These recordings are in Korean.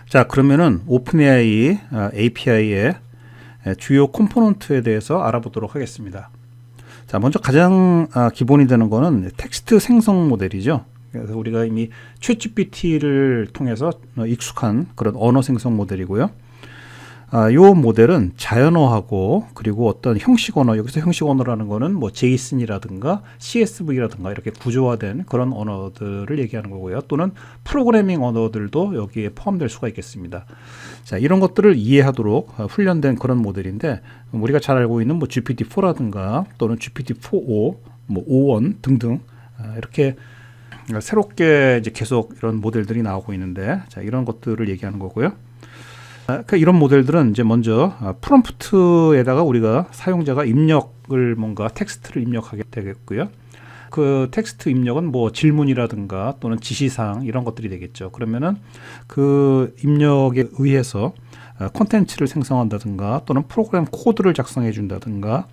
자, 그러면은 오픈AI API의 주요 컴포넌트에 대해서 알아보도록 하겠습니다. 자, 먼저 가장 기본이 되는 거는 텍스트 생성 모델이죠. 그래서 우리가 이미 챗GPT를 통해서 익숙한 그런 언어 생성 모델이고요. 이 모델은 자연어하고 그리고 어떤 형식 언어, 여기서 형식 언어라는 거는 뭐 JSON이라든가 CSV라든가 이렇게 구조화된 그런 언어들을 얘기하는 거고요. 또는 프로그래밍 언어들도 여기에 포함될 수가 있겠습니다. 자, 이런 것들을 이해하도록 훈련된 그런 모델인데, 우리가 잘 알고 있는 뭐 GPT-4라든가 또는 GPT-4o, 뭐 O1 등등 이렇게 새롭게 이제 계속 이런 모델들이 나오고 있는데, 자, 이런 것들을 얘기하는 거고요. 그러니까 이런 모델들은 이제 먼저 프롬프트에다가 우리가 사용자가 입력을 뭔가 텍스트를 입력하게 되겠고요. 그 텍스트 입력은 뭐 질문이라든가 또는 지시사항 이런 것들이 되겠죠. 그러면은 그 입력에 의해서 콘텐츠를 생성한다든가 또는 프로그램 코드를 작성해 준다든가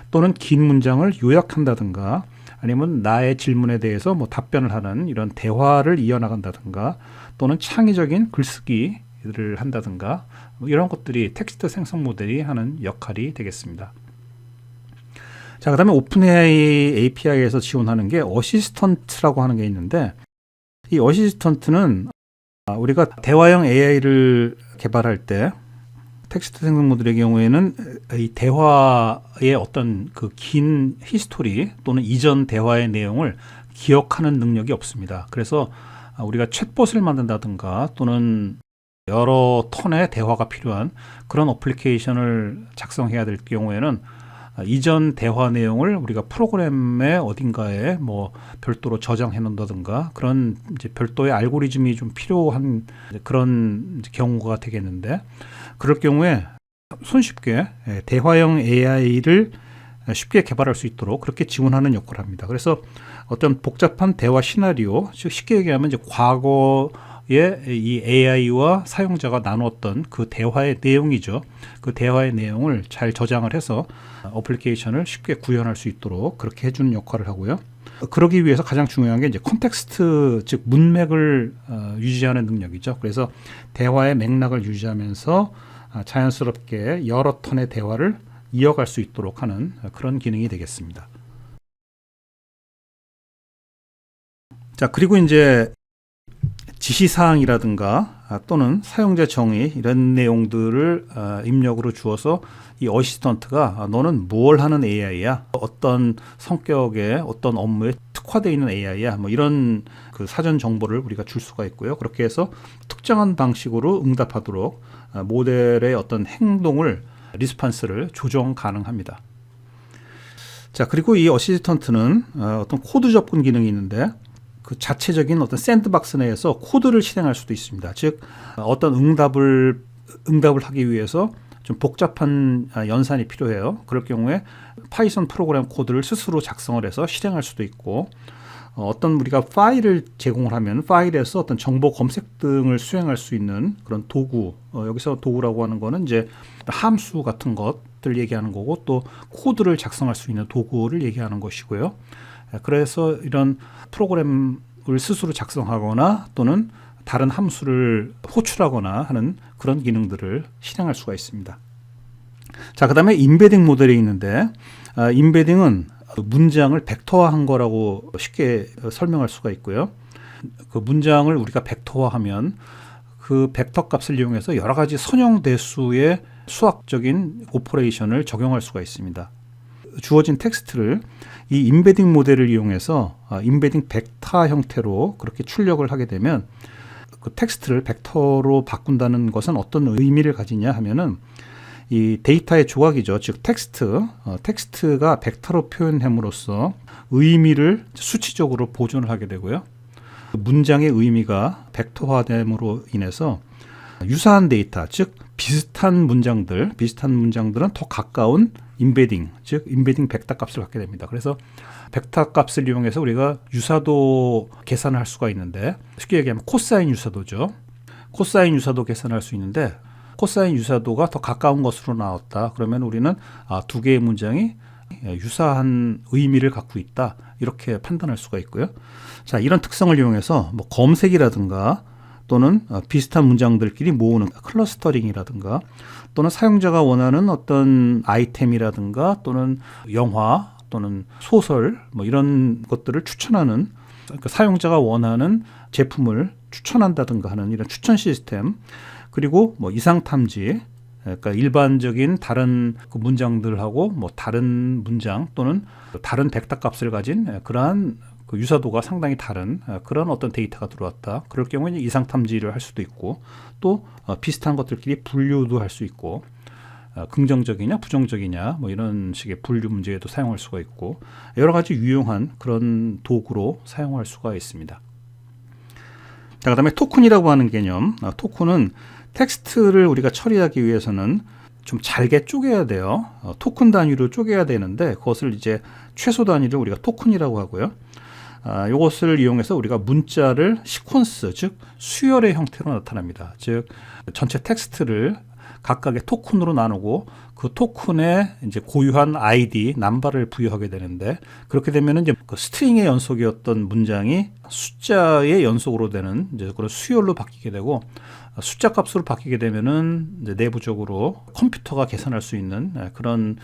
또는 긴 문장을 요약한다든가 아니면 나의 질문에 대해서 뭐 답변을 하는 이런 대화를 이어나간다든가 또는 창의적인 글쓰기를 한다든가 뭐 이런 것들이 텍스트 생성 모델이 하는 역할이 되겠습니다. 자, 그 다음에 오픈AI API에서 지원하는 게 어시스턴트라고 하는 게 있는데, 이 어시스턴트는 우리가 대화형 AI를 개발할 때 텍스트 생성 모델의 경우에는 이 대화의 어떤 그 긴 히스토리 또는 이전 대화의 내용을 기억하는 능력이 없습니다. 그래서 우리가 챗봇을 만든다든가 또는 여러 턴의 대화가 필요한 그런 어플리케이션을 작성해야 될 경우에는 이전 대화 내용을 우리가 프로그램의 어딘가에 뭐 별도로 저장해 놓는다든가 그런 이제 별도의 알고리즘이 좀 필요한 그런 경우가 되겠는데, 그럴 경우에 손쉽게 대화형 AI를 쉽게 개발할 수 있도록 그렇게 지원하는 역할을 합니다. 그래서 어떤 복잡한 대화 시나리오, 즉 쉽게 얘기하면 이제 과거에 이 AI와 사용자가 나누었던 그 대화의 내용이죠. 그 대화의 내용을 잘 저장을 해서 어플리케이션을 쉽게 구현할 수 있도록 그렇게 해주는 역할을 하고요. 그러기 위해서 가장 중요한 게 이제 컨텍스트, 즉 문맥을 유지하는 능력이죠. 그래서 대화의 맥락을 유지하면서 자연스럽게 여러 턴의 대화를 이어갈 수 있도록 하는 그런 기능이 되겠습니다. 자, 그리고 이제 지시사항이라든가 또는 사용자 정의 이런 내용들을 입력으로 주어서 이 어시스턴트가 너는 뭘 하는 AI야, 어떤 성격의 어떤 업무에 특화되어 있는 AI야, 뭐 이런 그 사전 정보를 우리가 줄 수가 있고요. 그렇게 해서 특정한 방식으로 응답하도록 모델의 어떤 행동을 리스판스를 조정 가능합니다. 자, 그리고 이 어시스턴트는 어떤 코드 접근 기능이 있는데, 그 자체적인 어떤 샌드박스 내에서 코드를 실행할 수도 있습니다. 즉 어떤 응답을 하기 위해서 좀 복잡한 연산이 필요해요. 그럴 경우에 파이썬 프로그램 코드를 스스로 작성을 해서 실행할 수도 있고, 어떤 우리가 파일을 제공을 하면 파일에서 어떤 정보 검색 등을 수행할 수 있는 그런 도구, 여기서 도구라고 하는 거는 이제 함수 같은 것들 얘기하는 거고, 또 코드를 작성할 수 있는 도구를 얘기하는 것이고요. 그래서 이런 프로그램을 스스로 작성하거나 또는 다른 함수를 호출하거나 하는 그런 기능들을 실행할 수가 있습니다. 자, 그 다음에 임베딩 모델이 있는데, 임베딩은 문장을 벡터화한 거라고 쉽게 설명할 수가 있고요. 그 문장을 우리가 벡터화하면 그 벡터 값을 이용해서 여러 가지 선형 대수의 수학적인 오퍼레이션을 적용할 수가 있습니다. 주어진 텍스트를 이 임베딩 모델을 이용해서 임베딩 벡터 형태로 그렇게 출력을 하게 되면 그 텍스트를 벡터로 바꾼다는 것은 어떤 의미를 가지냐 하면은 이 데이터의 조각이죠. 즉 텍스트가 벡터로 표현함으로써 의미를 수치적으로 보존을 하게 되고요. 문장의 의미가 벡터화됨으로 인해서 유사한 데이터, 즉 비슷한 문장들은 더 가까운 임베딩, 즉 임베딩 벡터 값을 갖게 됩니다. 그래서 벡터 값을 이용해서 우리가 유사도 계산을 할 수가 있는데, 쉽게 얘기하면 코사인 유사도죠. 코사인 유사도 계산할 수 있는데, 코사인 유사도가 더 가까운 것으로 나왔다. 그러면 우리는 두 개의 문장이 유사한 의미를 갖고 있다, 이렇게 판단할 수가 있고요. 자, 이런 특성을 이용해서 뭐 검색이라든가 또는 비슷한 문장들끼리 모으는 클러스터링이라든가, 또는 사용자가 원하는 어떤 아이템이라든가 또는 영화 또는 소설 뭐 이런 것들을 추천하는, 그러니까 사용자가 원하는 제품을 추천한다든가 하는 이런 추천 시스템, 그리고 뭐 이상 탐지, 그러니까 일반적인 다른 그 문장들하고 뭐 다른 문장 또는 다른 벡터 값을 가진 그러한 그 유사도가 상당히 다른 그런 어떤 데이터가 들어왔다. 그럴 경우에는 이상 탐지를 할 수도 있고, 또 비슷한 것들끼리 분류도 할 수 있고, 긍정적이냐 부정적이냐 뭐 이런 식의 분류 문제에도 사용할 수가 있고, 여러 가지 유용한 그런 도구로 사용할 수가 있습니다. 자, 그다음에 토큰이라고 하는 개념. 토큰은 텍스트를 우리가 처리하기 위해서는 좀 잘게 쪼개야 돼요. 토큰 단위로 쪼개야 되는데, 그것을 이제 최소 단위를 우리가 토큰이라고 하고요. 이것을 이용해서 우리가 문자를 시퀀스, 즉 수열의 형태로 나타납니다. 즉 전체 텍스트를 각각의 토큰으로 나누고 그 토큰에 이제 고유한 아이디, 넘버를 부여하게 되는데, 그렇게 되면 이제 그 스트링의 연속이었던 문장이 숫자의 연속으로 되는 이제 그런 수열로 바뀌게 되고, 숫자 값으로 바뀌게 되면은 이제 내부적으로 컴퓨터가 계산할 수 있는 그런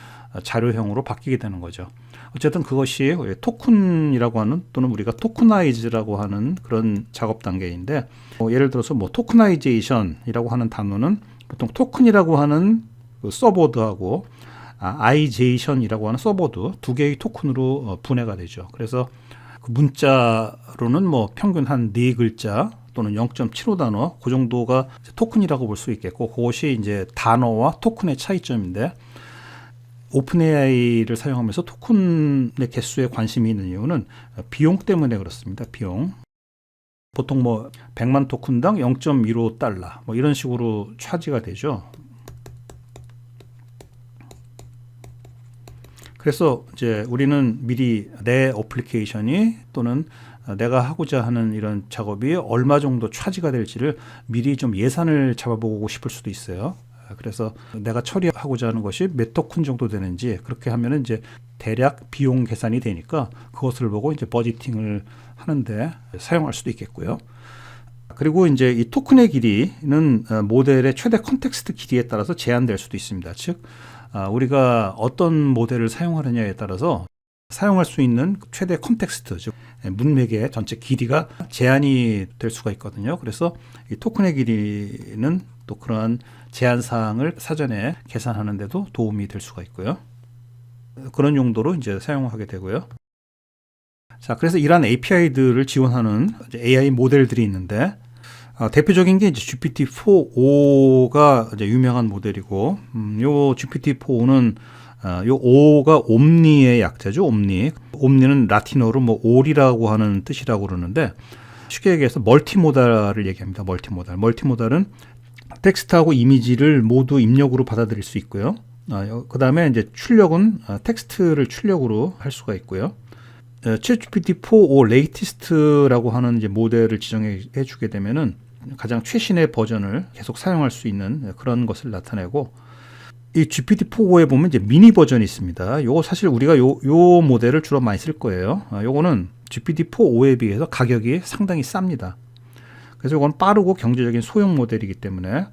자료형으로 바뀌게 되는 거죠. 어쨌든 그것이 토큰이라고 하는, 또는 우리가 토크나이즈라고 하는 그런 작업 단계인데, 예를 들어서 뭐 토크나이제이션이라고 하는 단어는 보통 토큰이라고 하는 그 서버드하고 아이제이션이라고 하는 서버드 두 개의 토큰으로 분해가 되죠. 그래서 그 문자로는 뭐 평균 한 4글자 또는 0.75단어 그 정도가 토큰이라고 볼 수 있겠고, 그것이 이제 단어와 토큰의 차이점인데, 오픈 AI를 사용하면서 토큰의 개수에 관심이 있는 이유는 비용 때문에 그렇습니다. 비용. 보통 뭐 100만 토큰당 0.15달러 뭐 이런 식으로 차지가 되죠. 그래서 이제 우리는 미리 내 어플리케이션이 또는 내가 하고자 하는 이런 작업이 얼마 정도 차지가 될지를 미리 좀 예산을 잡아보고 싶을 수도 있어요. 그래서 내가 처리하고자 하는 것이 몇 토큰 정도 되는지, 그렇게 하면은 이제 대략 비용 계산이 되니까 그것을 보고 이제 버지팅을 하는데 사용할 수도 있겠고요. 그리고 이제 이 토큰의 길이는 모델의 최대 컨텍스트 길이에 따라서 제한될 수도 있습니다. 즉 우리가 어떤 모델을 사용하느냐에 따라서 사용할 수 있는 최대 컨텍스트, 즉 문맥의 전체 길이가 제한이 될 수가 있거든요. 그래서 이 토큰의 길이는 또 그러한 제한 사항을 사전에 계산하는 데도 도움이 될 수가 있고요. 그런 용도로 이제 사용하게 되고요. 자, 그래서 이러한 API들을 지원하는 AI 모델들이 있는데, 대표적인 게 이제 GPT-4.5가 이제 유명한 모델이고, 요 GPT-4는 요 O가 옴니의 약자죠. 옴니는 라틴어로 뭐 올이라고 하는 뜻이라고 그러는데, 쉽게 얘기해서 멀티모달을 얘기합니다. 멀티모달은 tekst하고 이미지를 모두 입력으로 받아들일 수 있고요. 그 다음에 이제 출력은 텍스트를 출력으로 할 수가 있고요. ChatGPT-4.5 레이티스트라고 하는 이제 모델을 지정해 주게 되면은 가장 최신의 버전을 계속 사용할 수 있는 그런 것을 나타내고, 이 GPT-4.5에 보면 이제 미니 버전이 있습니다. 요거 사실 우리가 요 모델을 주로 많이 쓸 거예요. 요거는 GPT-4.5에 비해서 가격이 상당히 쌉니다. 그래서 이건 빠르고 경제적인 소형 모델이기 때문에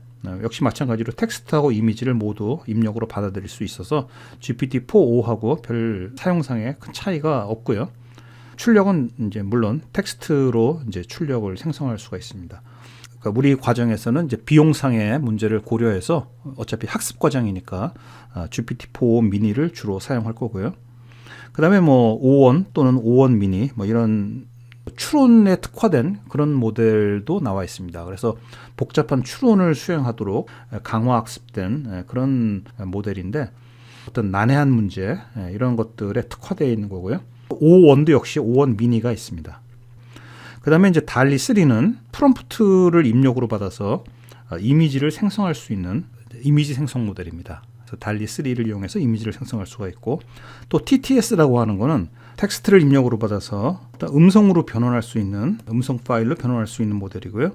역시 마찬가지로 텍스트하고 이미지를 모두 입력으로 받아들일 수 있어서 GPT-4.5하고 별 사용상에 큰 차이가 없고요. 출력은 이제 물론 텍스트로 이제 출력을 생성할 수가 있습니다. 그러니까 우리 과정에서는 이제 비용상의 문제를 고려해서 어차피 학습 과정이니까 GPT-4 미니를 주로 사용할 거고요. 그다음에 뭐 5원 또는 5원 미니 뭐 이런 추론에 특화된 그런 모델도 나와 있습니다. 그래서 복잡한 추론을 수행하도록 강화 학습된 그런 모델인데, 어떤 난해한 문제 이런 것들에 특화되어 있는 거고요. 5원도 역시 5원 미니가 있습니다. 그 다음에 이제 달리 3는 프롬프트를 입력으로 받아서 이미지를 생성할 수 있는 이미지 생성 모델입니다. 그래서 달리 3를 이용해서 이미지를 생성할 수가 있고, 또 TTS라고 하는 거는 텍스트를 입력으로 받아서 음성으로 변환할 수 있는, 음성 파일로 변환할 수 있는 모델이고요.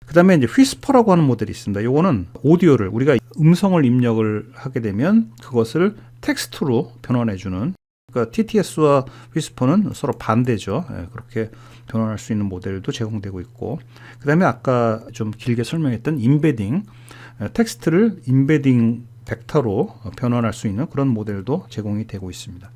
그 다음에 이제 휘스퍼라고 하는 모델이 있습니다. 이거는 오디오를, 우리가 음성을 입력을 하게 되면 그것을 텍스트로 변환해주는, 그러니까 TTS와 휘스퍼는 서로 반대죠. 그렇게 변환할 수 있는 모델도 제공되고 있고, 그 다음에 아까 좀 길게 설명했던 임베딩, 텍스트를 임베딩 벡터로 변환할 수 있는 그런 모델도 제공이 되고 있습니다.